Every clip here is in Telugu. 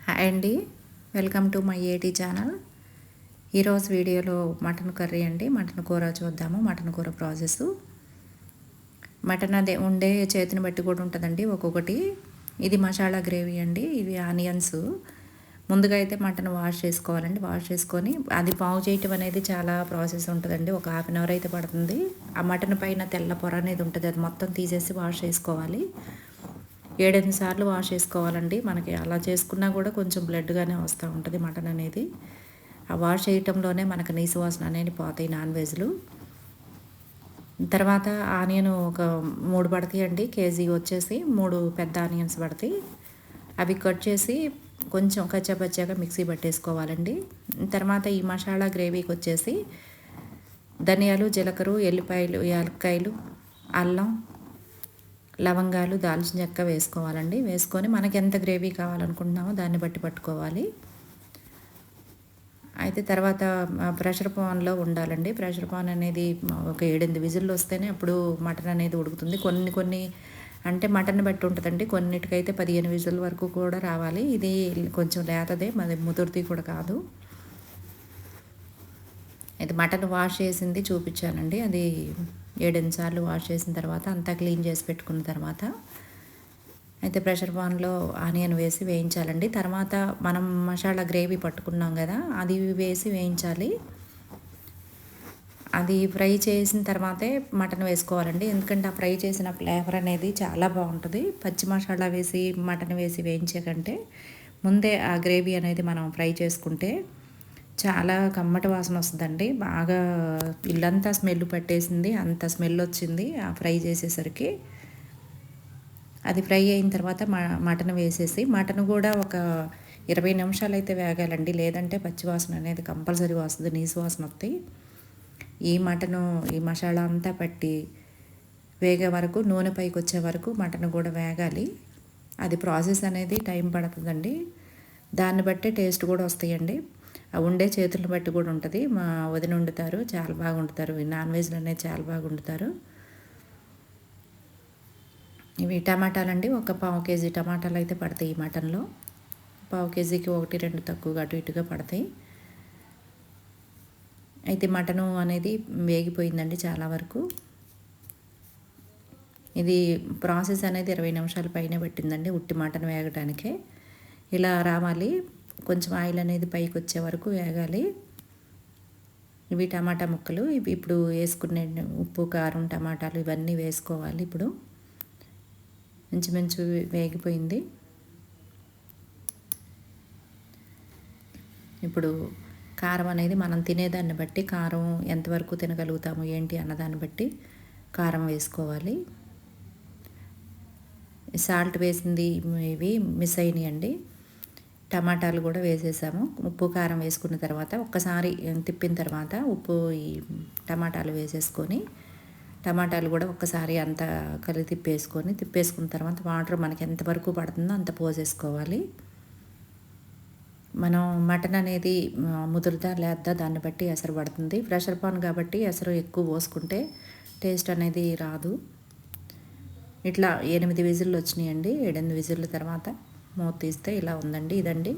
హాయ్ అండి, వెల్కమ్ టు మై ఏటీ ఛానల్. ఈరోజు వీడియోలో మటన్ కర్రీ అండి. మటన్ కూర చూద్దాము. మటన్ కూర ప్రాసెస్. మటన్ అదే ఉండే చేతిని బట్టి కూడా ఉంటుందండి ఒక్కొక్కటి. ఇది మసాలా గ్రేవీ అండి. ఇవి ఆనియన్స్. ముందుగా అయితే మటన్ వాష్ చేసుకోవాలండి. వాష్ చేసుకొని అది పావు చేయటం అనేది చాలా ప్రాసెస్ ఉంటుందండి. ఒక హాఫ్ అన్ అవర్ అయితే పడుతుంది. ఆ మటన్ పైన తెల్ల పొర అనేది ఉంటుంది, అది మొత్తం తీసేసి వాష్ చేసుకోవాలి. 7-8 సార్లు వాష్ చేసుకోవాలండి. మనకి అలా చేసుకున్నా కూడా కొంచెం బ్లడ్గానే వస్తూ ఉంటుంది మటన్ అనేది. ఆ వాష్ చేయటంలోనే మనకు నీసు వాసన అనేది పోతాయి నాన్ వెజ్లు. తర్వాత ఆనియన్ ఒక 3 పడతాయండి. కేజీ వచ్చేసి 3 పెద్ద ఆనియన్స్ పడతాయి. అవి కట్ చేసి కొంచెం కచ్చాపచ్చాగా మిక్సీ పట్టేసుకోవాలండి. తర్వాత ఈ మసాలా గ్రేవీకి వచ్చేసి ధనియాలు, జీలకర్ర, ఎల్లిపాయలు, యాలక్కాయలు, అల్లం, లవంగాలు, దాల్చిన చెక్క వేసుకోవాలండి. వేసుకొని మనకి ఎంత గ్రేవీ కావాలనుకుంటున్నామో దాన్ని బట్టి పట్టుకోవాలి. అయితే తర్వాత ప్రెషర్ పాన్లో ఉండాలండి. ప్రెషర్ పాన్ అనేది ఒక 7-8 విజిల్లు వస్తేనే అప్పుడు మటన్ అనేది ఉడుకుతుంది. కొన్ని అంటే మటన్ బట్టి ఉంటుందండి. కొన్నిటికైతే 15 విజిల్ వరకు కూడా రావాలి. ఇది కొంచెం లేతదే, మరి ముదురుది కూడా కాదు. అయితే మటన్ వాష్ చేసింది చూపించానండి. అది 7-8 సార్లు వాష్ చేసిన తర్వాత అంతా క్లీన్ చేసి పెట్టుకున్న తర్వాత అయితే ప్రెషర్ పాన్లో ఆనియన్ వేసి వేయించాలండి. తర్వాత మనం మసాలా గ్రేవీ పట్టుకున్నాం కదా, అది వేసి వేయించాలి. అది ఫ్రై చేసిన తర్వాతే మటన్ వేసుకోవాలండి. ఎందుకంటే ఆ ఫ్రై చేసిన ఫ్లేవర్ అనేది చాలా బాగుంటుంది. పచ్చి మసాలా వేసి మటన్ వేసి వేయించే కంటే ముందే ఆ గ్రేవీ అనేది మనం ఫ్రై చేసుకుంటే చాలా కమ్మటి వాసన వస్తుందండి. బాగా ఇల్లంతా స్మెల్ పట్టేసింది, అంత స్మెల్ వచ్చింది ఆ ఫ్రై చేసేసరికి. అది ఫ్రై అయిన తర్వాత మటన్ వేసేసి మటన్ కూడా ఒక 20 నిమిషాలు అయితే వేగాలండి. లేదంటే పచ్చివాసన అనేది కంపల్సరీ వస్తుంది, నీసు వాసన వస్తాయి. ఈ మటను ఈ మసాలా అంతా పట్టి వేగే వరకు, నూనె పైకి వచ్చే వరకు మటన్ కూడా వేగాలి. అది ప్రాసెస్ అనేది టైం పడుతుందండి. దాన్ని బట్టే టేస్ట్ కూడా వస్తాయండి. ఉండే చేతులను బట్టి కూడా ఉంటుంది. మా వదిన వండుతారు, చాలా బాగా వండుతారు. నాన్ వెజ్లు అనేది చాలా బాగా వండుతారు. ఇవి టమాటాలండి. ఒక పావు కేజీ టమాటాలు అయితే పడతాయి ఈ మటన్లో. పావు కేజీకి 1-2 తక్కువగా అటు ఇటుగా పడతాయి. అయితే మటను అనేది వేగిపోయిందండి చాలా వరకు. ఇది ప్రాసెస్ అనేది 20 నిమిషాల పైనే పెట్టిందండి ఉట్టి మటన్ వేగటానికే. ఇలా రావాలి. కొంచెం ఆయిల్ అనేది పైకి వచ్చే వరకు వేగాలి. ఇవి టమాటా ముక్కలు. ఇవి ఇప్పుడు వేసుకునే ఉప్పు, కారం, టమాటాలు ఇవన్నీ వేసుకోవాలి. ఇప్పుడు ఇంచుమించు వేగిపోయింది. ఇప్పుడు కారం అనేది మనం తినేదాన్ని బట్టి, కారం ఎంతవరకు తినగలుగుతాము ఏంటి అన్నదాన్ని బట్టి కారం వేసుకోవాలి. సాల్ట్ వేసింది ఇవి మిస్ అయినాయండి. టమాటాలు కూడా వేసేసాము. ఉప్పు, కారం వేసుకున్న తర్వాత ఒక్కసారి తిప్పిన తర్వాత ఉప్పు, ఈ టమాటాలు వేసేసుకొని టమాటాలు కూడా ఒక్కసారి అంతా తిప్పేసుకున్న తర్వాత వాటర్ మనకి ఎంతవరకు పడుతుందో అంత పోసేసుకోవాలి. మనం మటన్ అనేది ముదురుదా లేద్దా దాన్ని బట్టి ఎసరు పడుతుంది. ప్రెషర్ పాన్ కాబట్టి ఎసరు ఎక్కువ పోసుకుంటే టేస్ట్ అనేది రాదు. ఇట్లా 8 విజిల్లు వచ్చినాయండి. 7-8 విజిల్ల తర్వాత మూత తీస్తే ఇలా ఉందండి. ఇదండి.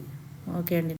ఓకే అండి.